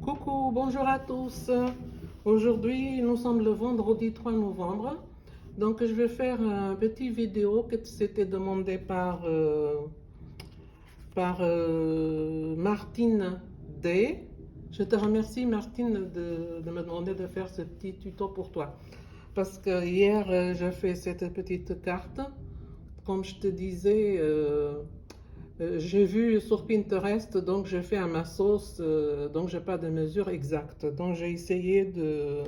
Coucou, bonjour à tous. Aujourd'hui, nous sommes le vendredi 3 novembre. Donc, je vais faire une petite vidéo qui s'était demandée par Martine D. Je te remercie, Martine, de me demander de faire ce petit tuto pour toi. Parce que hier, j'ai fait cette petite carte. Comme je te disais, j'ai vu sur Pinterest, donc j'ai fait à ma sauce, donc j'ai pas de mesure exacte. Donc j'ai essayé de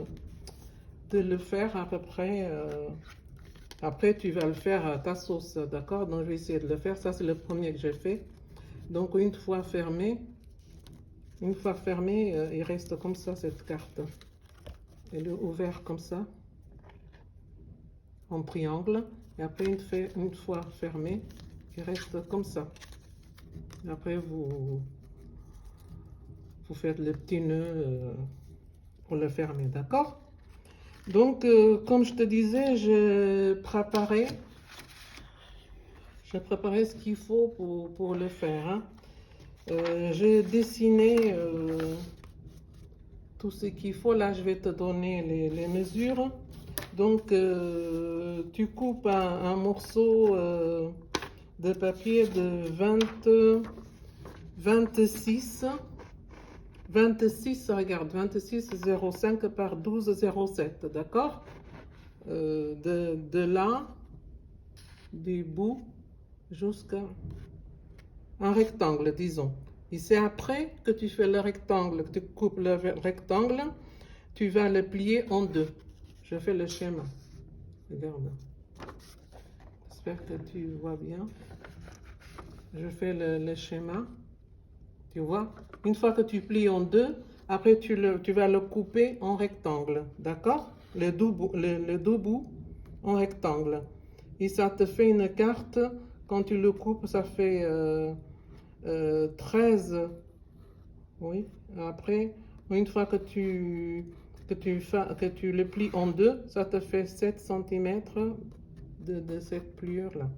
le faire à peu près. Après, tu vas le faire à ta sauce, d'accord? Donc je vais essayer de le faire. Ça, c'est le premier que j'ai fait. Donc une fois fermé, il reste comme ça cette carte. Elle est ouverte comme ça, en triangle. Et après, une fois fermé, il reste comme ça. Après, vous faites le petit nœud pour le fermer, d'accord? Donc, comme je te disais, j'ai préparé ce qu'il faut pour le faire, hein. J'ai dessiné tout ce qu'il faut. Là, je vais te donner les mesures. Donc, tu coupes un morceau de papier de 26, regarde, 26,05 par 12,07, d'accord? De là, du bout, jusqu'à un rectangle, disons. Et c'est après que tu fais le rectangle, que tu coupes le rectangle, tu vas le plier en deux. Je fais le schéma. Regarde. J'espère que tu vois bien. Je fais le schéma. Tu vois? Une fois que tu plies en deux, après tu vas le couper en rectangle. D'accord? Le deux bouts en rectangle. Et ça te fait une carte. Quand tu le coupes, ça fait 13. Oui. Après, une fois que tu le plies en deux, ça te fait 7 cm de cette pliure-là.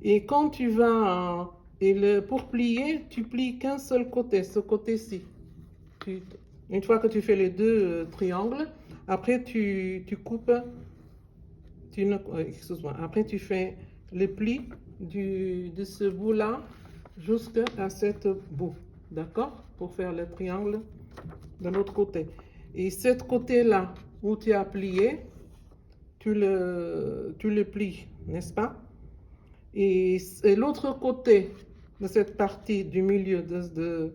Et quand tu vas, pour plier, tu plies qu'un seul côté, ce côté-ci. Une fois que tu fais les deux triangles, après tu coupes, excuse-moi, après tu fais le pli de ce bout-là jusqu'à cette bout, d'accord? Pour faire le triangle de l'autre côté. Et cet côté-là où tu as plié, tu le plies, n'est-ce pas? Et l'autre côté de cette partie du milieu de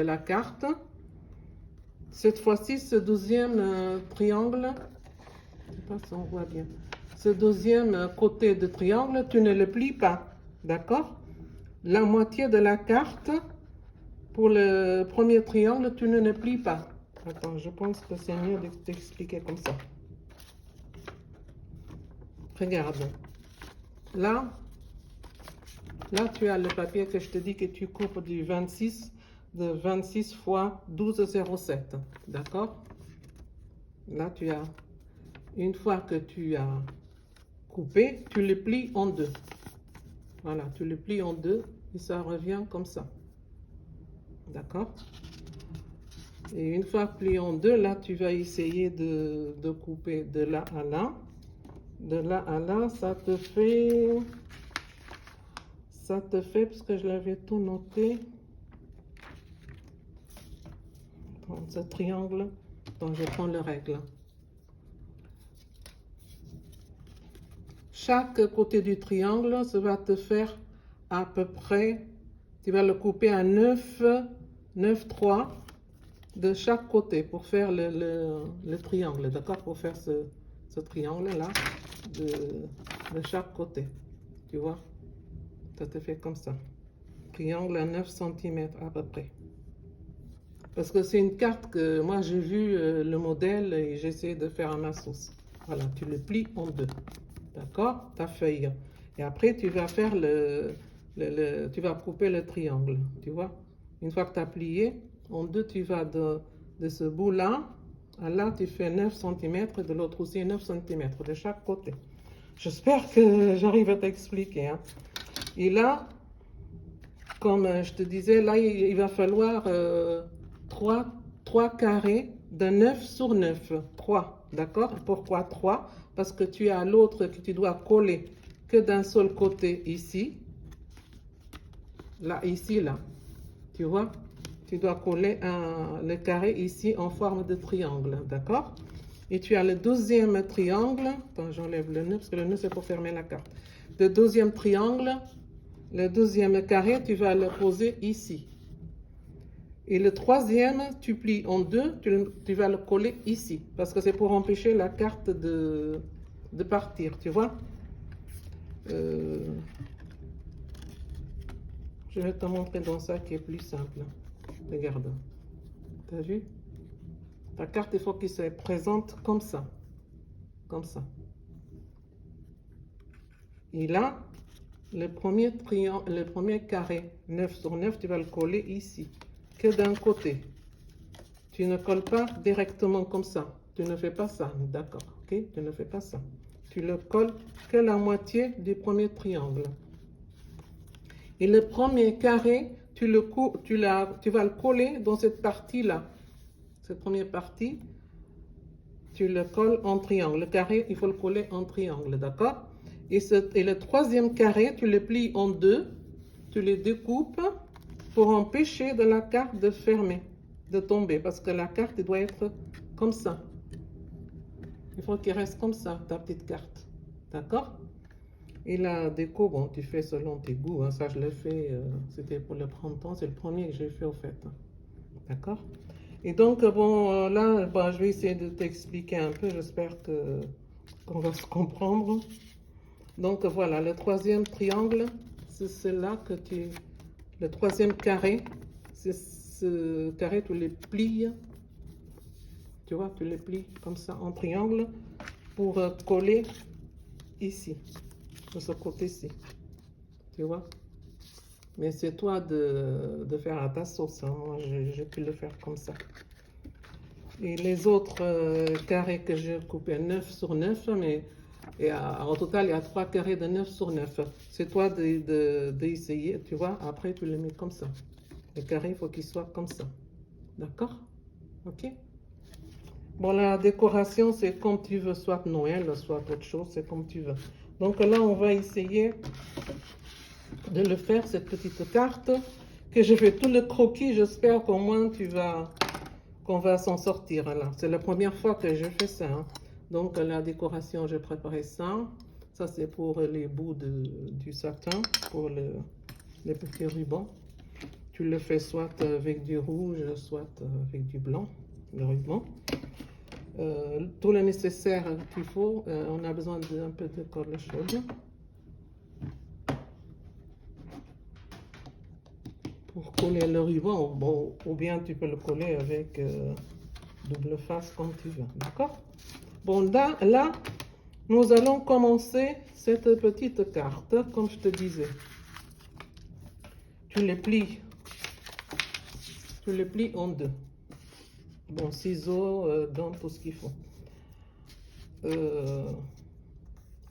la carte, cette fois-ci, ce deuxième triangle, je ne sais pas si on voit bien, ce deuxième côté de triangle, tu ne le plies pas, d'accord? La moitié de la carte, pour le premier triangle, tu ne le plies pas. Attends, je pense que c'est mieux de t'expliquer comme ça. Regarde. Là, tu as le papier que je te dis que tu coupes de 26 fois 12,07. D'accord? Là, tu as, une fois que tu as coupé, tu le plies en deux. Voilà, tu le plies en deux et ça revient comme ça. D'accord? Et une fois plié en deux, là, tu vas essayer de couper de là à là. De là à là, ça te fait, parce que je l'avais tout noté, ce triangle, donc je prends le règle. Chaque côté du triangle, ça va te faire à peu près, tu vas le couper à 9,3 de chaque côté pour faire le triangle, d'accord? Pour faire ce triangle-là de chaque côté, tu vois? Ça te fait comme ça. Triangle à 9 cm à peu près. Parce que c'est une carte que moi j'ai vu le modèle et j'essaie de faire à ma sauce. Voilà, tu le plies en deux. D'accord? Ta feuille. Et après, tu vas faire tu vas couper le triangle. Tu vois? Une fois que tu as plié, en deux, tu vas de ce bout-là à là, tu fais 9 cm, de l'autre aussi 9 cm de chaque côté. J'espère que j'arrive à t'expliquer, hein. Et là, comme je te disais, là, il va falloir 3 carrés de 9 sur 9. 3, d'accord? Pourquoi 3? Parce que tu as l'autre que tu dois coller que d'un seul côté ici. Là, ici, là. Tu vois? Tu dois coller le carré ici en forme de triangle, d'accord? Et tu as le deuxième triangle. Attends, j'enlève le nœud parce que le nœud, c'est pour fermer la carte. Le deuxième triangle, le deuxième carré, tu vas le poser ici. Et le troisième, tu plies en deux, tu vas le coller ici. Parce que c'est pour empêcher la carte de partir, tu vois? Je vais te montrer dans ça qui est plus simple. Regarde. T'as vu? Ta carte, il faut qu'elle se présente comme ça. Comme ça. Et là, le premier carré, 9 sur 9, tu vas le coller ici. Que d'un côté. Tu ne colles pas directement comme ça. Tu ne fais pas ça, d'accord? Ok? Tu ne fais pas ça. Tu le colles que la moitié du premier triangle. Et le premier carré, tu vas le coller dans cette partie-là. Cette première partie, tu le colles en triangle. Le carré, il faut le coller en triangle, d'accord? Et le troisième carré, tu le plies en deux, tu les découpes pour empêcher de la carte de fermer, de tomber, parce que la carte doit être comme ça. Il faut qu'il reste comme ça, ta petite carte, d'accord? Et la déco, bon, tu fais selon tes goûts, hein. Ça je l'ai fait, c'était pour le printemps, c'est le premier que j'ai fait au fait, hein. D'accord? Et donc, bon, là, bon, je vais essayer de t'expliquer un peu, j'espère qu'on va se comprendre. Donc voilà, le troisième triangle, c'est celui-là que le troisième carré, c'est ce carré, tu les plies, tu vois, tu les plies comme ça en triangle pour coller ici, de ce côté-ci, tu vois. Mais c'est toi de faire à ta sauce, hein. Moi, j'ai pu le faire comme ça. Et les autres carrés que j'ai coupés 9 sur 9, mais au total, il y a 3 carrés de 9 sur 9. C'est toi d'essayer, tu vois. Après, tu les mets comme ça. Le carré, il faut qu'il soit comme ça. D'accord? Ok? Bon, la décoration, c'est comme tu veux, soit Noël, soit autre chose, c'est comme tu veux. Donc là, on va essayer de le faire, cette petite carte, que je fais tout le croquis. J'espère qu'au moins qu'on va s'en sortir là. C'est la première fois que je fais ça, hein. Donc la décoration, j'ai préparé ça. Ça c'est pour les bouts du satin, pour les petits rubans. Tu le fais soit avec du rouge, soit avec du blanc, le ruban. Tout le nécessaire qu'il faut, on a besoin d'un peu de colle chaude. Pour coller le ruban, bon, ou bien tu peux le coller avec double face comme tu veux, d'accord? Bon, là, nous allons commencer cette petite carte, comme je te disais. Tu les plies en deux. Bon, ciseaux, dans tout ce qu'il faut.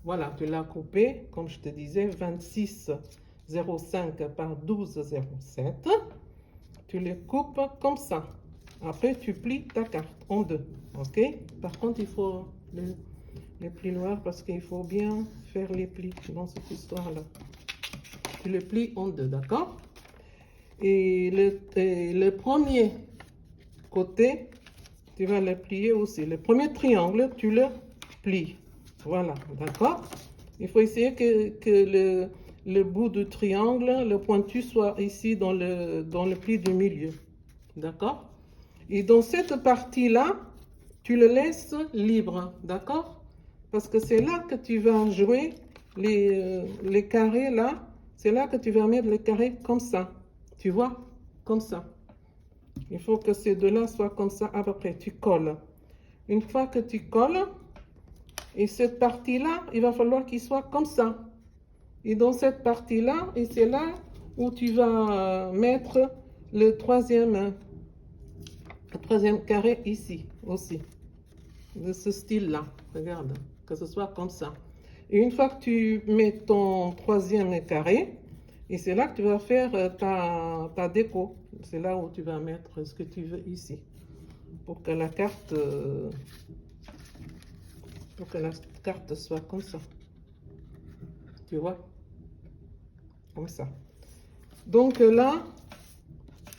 Voilà, tu l'as coupé, comme je te disais, 26,05 par 12,07. Tu les coupes comme ça. Après, tu plies ta carte en deux, ok? Par contre, il faut les plis noirs parce qu'il faut bien faire les plis dans cette histoire-là. Tu les plies en deux, d'accord? Et le premier côté, tu vas le plier aussi. Le premier triangle, tu le plies. Voilà, d'accord? Il faut essayer que le bout du triangle, le pointu, soit ici dans le pli du milieu. D'accord? Et dans cette partie-là, tu le laisses libre, d'accord? Parce que c'est là que tu vas jouer les carrés là. C'est là que tu vas mettre les carrés comme ça. Tu vois? Comme ça. Il faut que ces deux-là soient comme ça à peu près. Tu colles. Une fois que tu colles, et cette partie-là, il va falloir qu'il soit comme ça. Et dans cette partie-là, et c'est là où tu vas mettre le troisième carré ici aussi. De ce style-là. Regarde, que ce soit comme ça. Et une fois que tu mets ton troisième carré, Et c'est là que tu vas faire ta déco. C'est là où tu vas mettre ce que tu veux ici. Pour que la carte, soit comme ça. Tu vois? Comme ça. Donc là,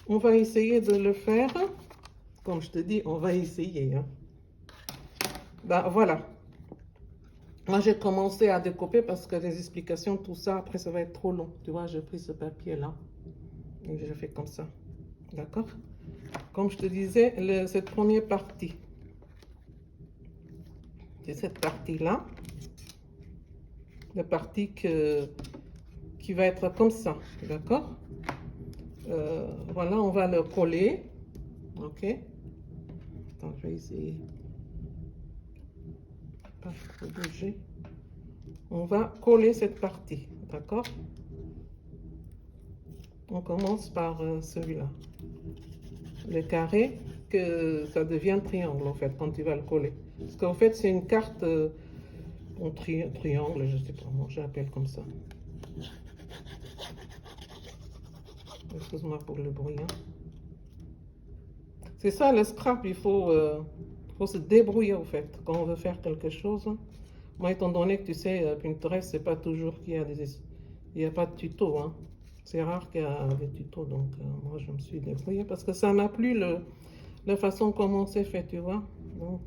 on va essayer de le faire. Comme je te dis, on va essayer. Hein. Ben, voilà. Moi, j'ai commencé à découper parce que les explications, tout ça, après, ça va être trop long. Tu vois, j'ai pris ce papier-là et je fais comme ça. D'accord? Comme je te disais, cette première partie, c'est cette partie-là. La partie qui va être comme ça. D'accord? Voilà, on va le coller. Ok? Attends, je vais essayer. Pas trop bouger. On va coller cette partie. D'accord? On commence par celui-là. Le carré, que ça devient triangle en fait quand tu vas le coller. Parce qu'en fait, c'est une carte en triangle, je sais pas, moi j'appelle comme ça. Excuse-moi pour le bruit. Hein. C'est ça le scrap, il faut se débrouiller en fait quand on veut faire quelque chose. Moi, étant donné que tu sais, Pinterest, c'est pas toujours qu'il y a il n'y a pas de tuto. Hein. C'est rare qu'il y a des tutos, donc moi je me suis débrouillée parce que ça m'a plu la façon comment c'est fait, tu vois. Donc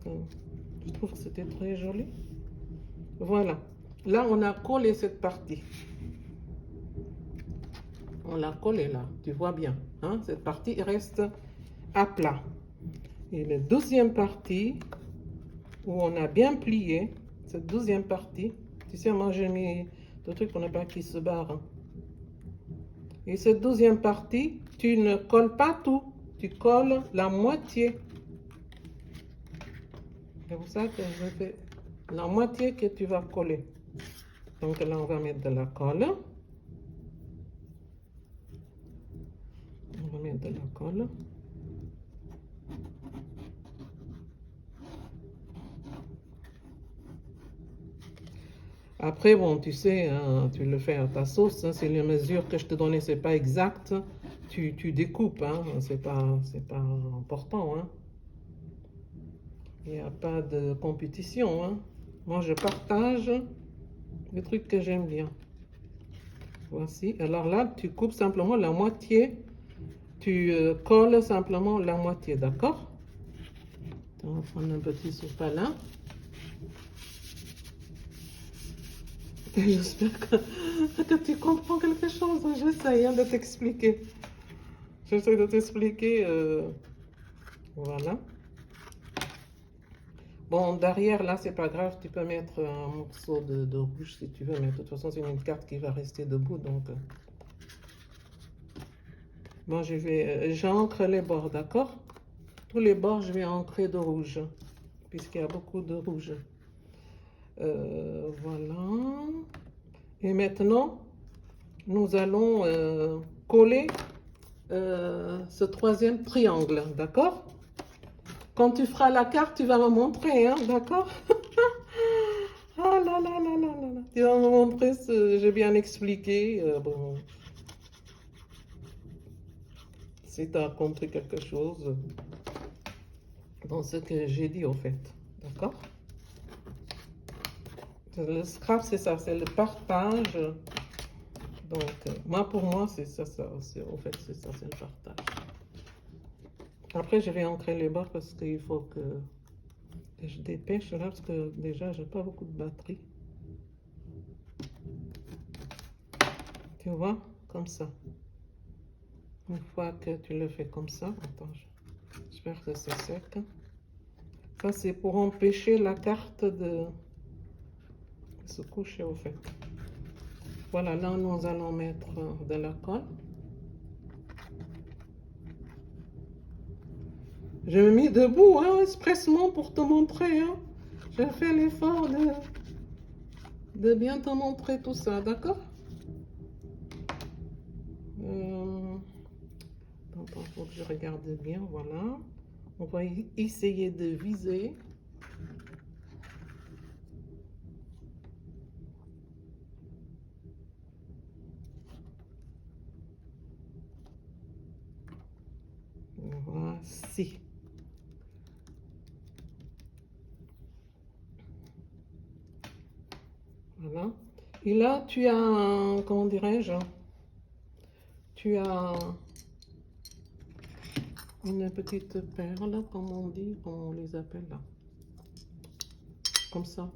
je trouve que c'était très joli. Voilà. Là, on a collé cette partie. On l'a collé là, tu vois bien. Hein? Cette partie reste à plat. Et la deuxième partie, où on a bien plié, cette deuxième partie, tu sais, moi j'ai mis le truc pour ne pas qu'il se barre. Hein. Et cette deuxième partie, tu ne colles pas tout, tu colles la moitié. C'est pour ça que je fais la moitié que tu vas coller. Donc là, on va mettre de la colle. On va mettre de la colle. Après, bon, tu sais, hein, tu le fais à ta sauce. Hein, c'est les mesures que je te donnais, c'est pas exact. Tu découpes, hein, c'est pas important. Hein. Il n'y a pas de compétition. Hein. Moi, je partage les trucs que j'aime bien. Voici. Alors là, tu coupes simplement la moitié. Tu colles simplement la moitié, d'accord? On va prendre un petit sopalin. J'espère que tu comprends quelque chose. J'essaie de t'expliquer. J'essaie de t'expliquer. Voilà. Bon, derrière, là, c'est pas grave. Tu peux mettre un morceau de rouge si tu veux. Mais de toute façon, c'est une carte qui va rester debout. Donc, bon, j'encre les bords, d'accord? Tous les bords, je vais ancrer de rouge. Puisqu'il y a beaucoup de rouge. Voilà. Et maintenant, nous allons coller ce troisième triangle, d'accord? Quand tu feras la carte, tu vas me montrer, hein, d'accord? Ah là là là là là là. Tu vas me montrer j'ai bien expliqué. Bon, si tu as compris quelque chose dans ce que j'ai dit, au fait, d'accord? Le scrap, c'est ça, c'est le partage. Donc, moi, pour moi, c'est ça, au fait, c'est ça, c'est le partage. Après, je vais ancrer les bords parce qu'il faut que je dépêche là, parce que déjà, j'ai pas beaucoup de batterie. Tu vois, comme ça. Une fois que tu le fais comme ça, attends, j'espère que c'est sec. Ça, c'est pour empêcher la carte de se coucher, au fait. Voilà, là, nous allons mettre de la colle. Je me mis debout, hein, expressement pour te montrer. Hein. J'ai fait l'effort de bien te montrer tout ça, d'accord? Attends, il faut que je regarde bien, voilà. On va essayer de viser. Voici. Voilà. Et là, tu as, comment dirais-je, tu as une petite perle, comme on dit, comment on les appelle là. Comme ça.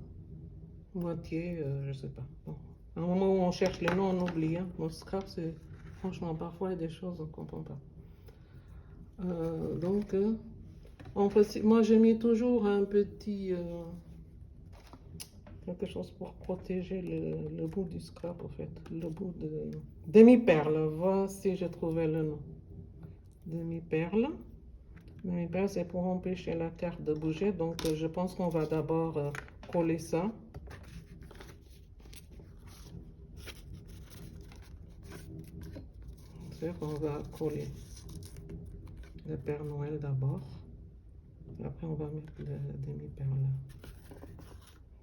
Moitié, je sais pas. Bon. À un moment où on cherche les noms, on oublie. Hein. Mon scrap, c'est franchement, parfois, il y a des choses qu'on ne comprend pas. Donc, moi, j'ai mis toujours un petit... quelque chose pour protéger le bout du scrap, en fait. Le bout de... Demi-perle. Voici, j'ai trouvé le nom. Demi-perle. Demi-perle, c'est pour empêcher la carte de bouger. Donc, je pense qu'on va d'abord coller ça. C'est qu'on va coller le Père Noël d'abord. Et après, on va mettre le demi-perle là.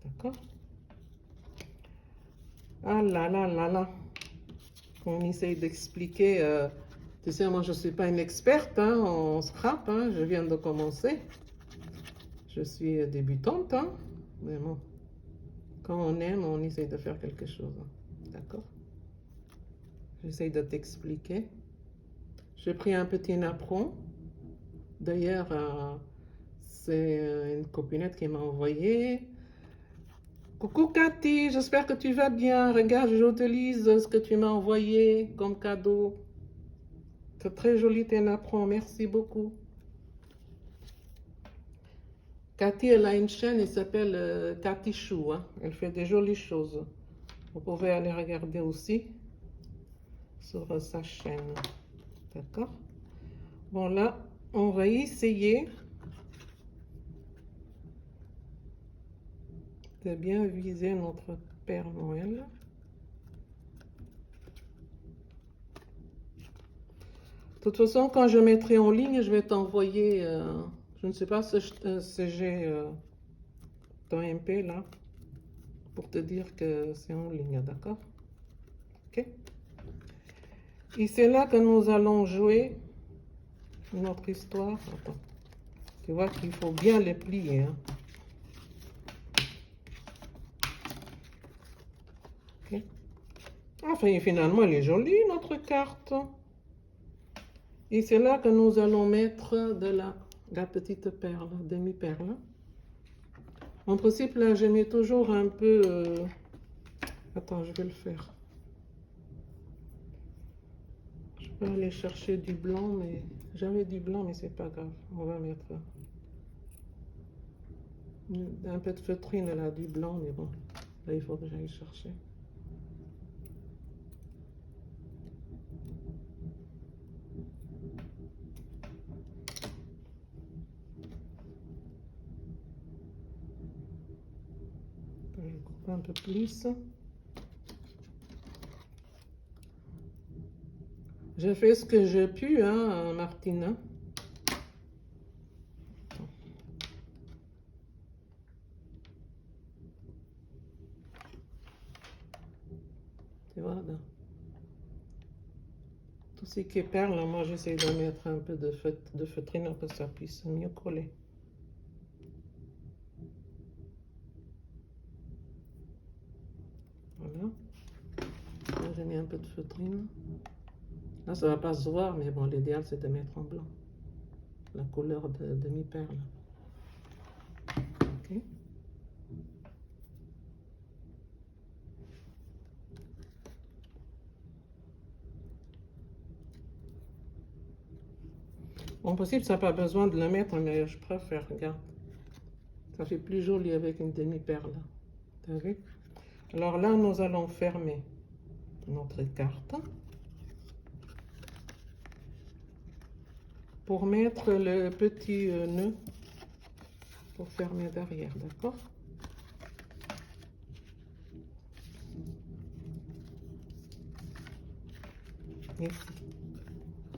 D'accord? Ah là là là là. On essaye d'expliquer. Tu sais, moi, je ne suis pas une experte hein, en scrap. Hein, je viens de commencer. Je suis débutante. Hein, mais bon, quand on aime, on essaye de faire quelque chose. Hein, d'accord? J'essaye de t'expliquer. J'ai pris un petit napperon. D'ailleurs, c'est une copinette qui m'a envoyé. Coucou Cathy, j'espère que tu vas bien. Regarde, j'utilise ce que tu m'as envoyé comme cadeau. C'est très joli tes napperons, merci beaucoup. Cathy, elle a une chaîne, elle s'appelle Cathy Chou. Hein. Elle fait des jolies choses. Vous pouvez aller regarder aussi sur sa chaîne. D'accord? Bon, là, on va essayer de bien viser notre Père Noël. De toute façon, quand je mettrai en ligne, je vais t'envoyer, je ne sais pas si j'ai ton MP là, pour te dire que c'est en ligne, d'accord? Ok? Et c'est là que nous allons jouer notre histoire. Attends, tu vois qu'il faut bien les plier. Hein? Okay. Enfin, finalement, elle est jolie, notre carte. Et c'est là que nous allons mettre de la petite perle, demi-perle. En principe, là, je mets toujours un peu... Attends, je vais le faire. Je vais aller chercher du blanc, mais... J'avais du blanc, mais c'est pas grave. On va mettre un peu de feutrine, là, du blanc, mais bon. Là, il faut que j'aille chercher. Je coupe un peu plus. J'ai fait ce que j'ai pu, hein, Martina. Tu vois, là. Tout ce qui est perle, moi, j'essaie de mettre un peu de feutrine pour que ça puisse mieux coller. Voilà. Là, j'ai mis un peu de feutrine. Là, ça ne va pas se voir, mais bon, l'idéal, c'est de mettre en blanc. La couleur de demi-perle. Ok. En possible, ça n'a pas besoin de le mettre, mais je préfère, regarde. Ça fait plus joli avec une demi-perle. T'as vu? Alors là, nous allons fermer notre carte. Pour mettre le petit nœud pour fermer derrière, d'accord? Ici.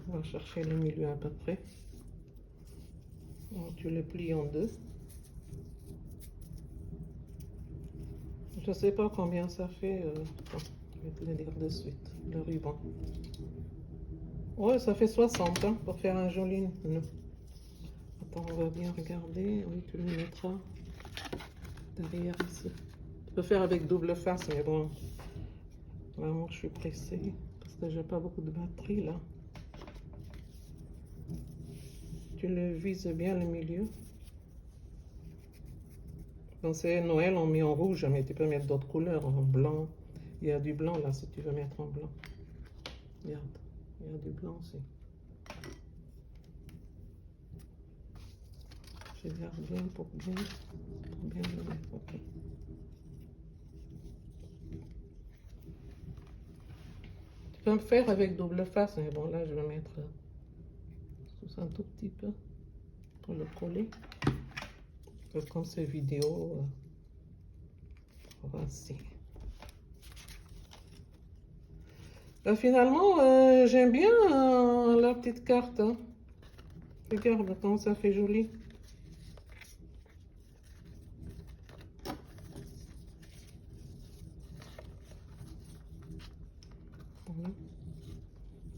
On va chercher le milieu à peu près. Donc, tu le plies en deux. Je ne sais pas combien ça fait. Attends, je vais te le dire de suite. Le ruban. Ouais, ça fait 60 hein, pour faire un joli nœud. Attends, on va bien regarder. Oui, tu le mettras derrière ici. Tu peux faire avec double face, mais bon, vraiment, je suis pressée parce que j'ai pas beaucoup de batterie là. Tu le vises bien le milieu. Donc c'est Noël, on met en rouge, mais tu peux mettre d'autres couleurs, en blanc. Il y a du blanc là si tu veux mettre en blanc. Regarde, il y a du blanc aussi. Je garde bien pour bien le mettre. Okay. Tu peux me faire avec double face, mais bon là je vais mettre un tout petit peu pour le coller. Parce que comme c'est vidéo, voici. Finalement, j'aime bien la petite carte. Hein. Regarde comment ça fait joli.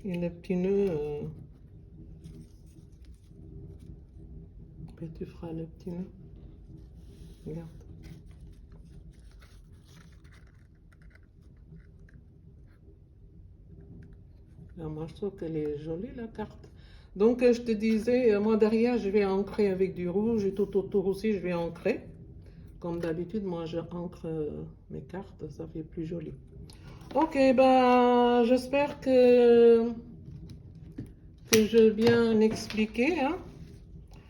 Et le petit nœud, et tu feras le petit nœud. Regarde. Alors moi, je trouve qu'elle est jolie, la carte. Donc, je te disais, moi, derrière, je vais ancrer avec du rouge et tout autour aussi, je vais ancrer. Comme d'habitude, moi, je ancre mes cartes, ça fait plus joli. Ok, bah, j'espère que j'ai bien expliqué. Hein.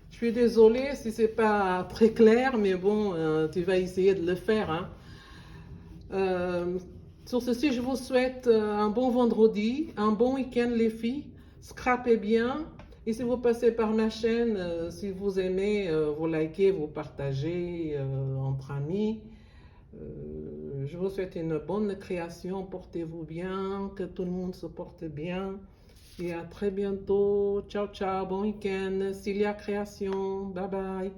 Je suis désolée si c'est pas très clair, mais bon, tu vas essayer de le faire. Hein. Sur ceci, je vous souhaite un bon vendredi, un bon week-end les filles. Scrapez bien. Et si vous passez par ma chaîne, si vous aimez, vous likez, vous partagez entre amis. Je vous souhaite une bonne création. Portez-vous bien, que tout le monde se porte bien. Et à très bientôt. Ciao, ciao, bon week-end. Cilia Création. Bye bye.